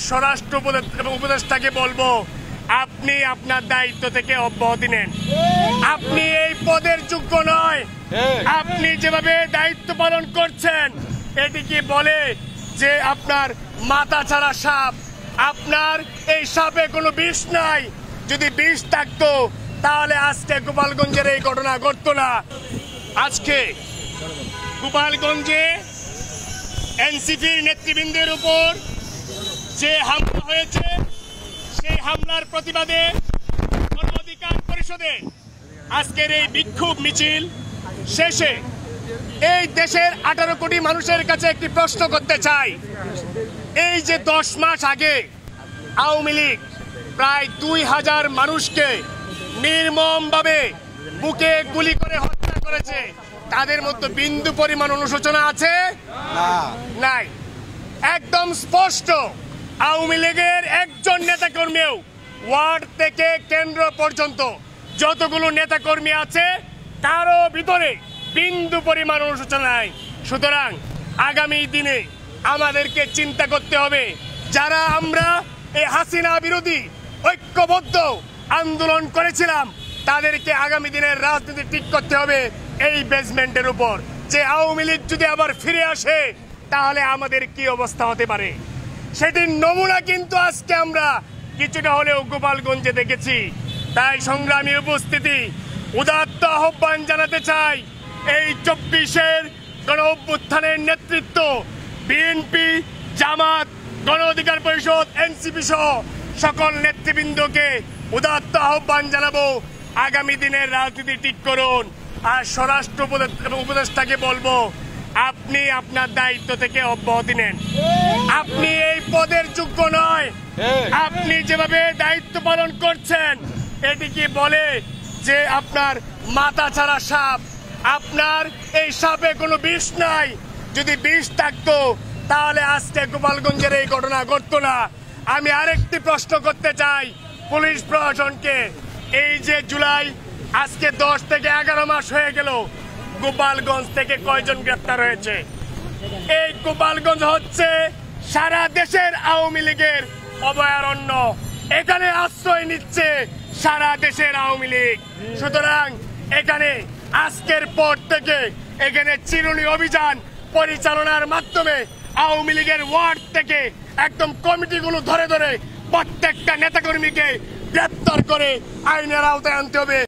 স্বরাষ্ট্র উপদেষ্টাকে বলবো, আপনি আপনার দায়িত্ব থেকে অব্যাহতি নেন। আপনি এই পদের যোগ্য নয়। আপনি যেভাবে দায়িত্ব পালন করছেন এটি কি বলে যে আপনার মাথা ছাড়া সাপ? আপনার এই সাপে কোনো বিষ নাই। যদি বিষ থাকতো তাহলে আজকে গোপালগঞ্জের এই ঘটনা ঘটতো না। আজকে গোপালগঞ্জে এনসিপির নেতৃবৃন্দের উপর যে হামলা হয়েছে, সেই হামলার প্রতিবাদে গণ অধিকার পরিষদে আজকের এই বিক্ষোভ মিছিল শেষে এই দেশের 18 কোটি মানুষের কাছে একটি প্রশ্ন করতে চাই। এই যে 10 মাস আগে আওয়ামী লীগ প্রায় 2000 মানুষকে নির্মমভাবে বুকে গুলি করে হত্যা করেছে, তাদের মধ্যে বিন্দু পরিমাণ অনুশোচনা আছে? নাই। একদম স্পষ্ট, আওয়ামী লীগের একজন নেতাকর্মীও ওয়ার্ড থেকে কেন্দ্র পর্যন্ত যতগুলো নেতাকর্মী আছে কারো ভিতরে বিন্দু পরিমাণ অনুশোচনা নাই। সুতরাং আগামী দিনে আমাদেরকে চিন্তা করতে হবে, যারা আমরা এই হাসিনা বিরোধী ঐক্যবদ্ধ আন্দোলন করেছিলাম তাদেরকে আগামী দিনের রাজনীতি ঠিক করতে হবে এই বেসমেন্টের উপর। যে আওয়ামী লীগ যদি আবার ফিরে আসে তাহলে আমাদের কি অবস্থা হতে পারে, সেটির নমুনা কিন্তু আজকে আমরা কিছুটা হলেও গোপালগঞ্জে দেখেছি। তাই সংগ্রামী উপস্থিতি, উদাত্ত আহ্বান জানাতে চাই, এই 24-এর গণ অভ্যুত্থানের নেতৃত্ব বিএনপি, জামাত, গণ অধিকার পরিষদ, এনসিপি সহ সকল নেতৃবৃন্দকে উদাত্ত আহ্বান জানাবো, আগামী দিনের রাজনীতি ঠিক করুন। আর স্বরাষ্ট্র উপদেষ্টাকে বলবো, আপনি আপনার দায়িত্ব থেকে অব্যাহতি নেন। আপনি এই পদের যোগ্য নয়। আপনি যেভাবে দায়িত্ব পালন করছেন এটি কি বলে যে আপনার মাথা ছাড়া সাপ? আপনার এই সাপে কোনো বিষ নাই। যদি বিষ থাকতো তাহলে আজকে গোপালগঞ্জের এই ঘটনা ঘটতো না। আমি আরেকটি প্রশ্ন করতে চাই পুলিশ প্রশাসনকে, এই যে জুলাই আজকে 10 থেকে 11 মাস হয়ে গেল, গোপালগঞ্জ থেকে কয়জন গ্রেপ্তার হয়েছে? এই গোপালগঞ্জ হচ্ছে সারা দেশের আওয়ামী লীগের অভয়ারণ্য। এখানে আশ্রয় নিচ্ছে সারা দেশের আওয়ামী লীগ। সুতরাং এখানে আজকের পর থেকে এখানে চিরুনি অভিযান পরিচালনার মাধ্যমে আওয়ামী লীগের ওয়ার্ড থেকে একদম কমিটিগুলো ধরে ধরে প্রত্যেকটা নেতাকর্মীকে গ্রেপ্তার করে আইনের আওতায় আনতে হবে।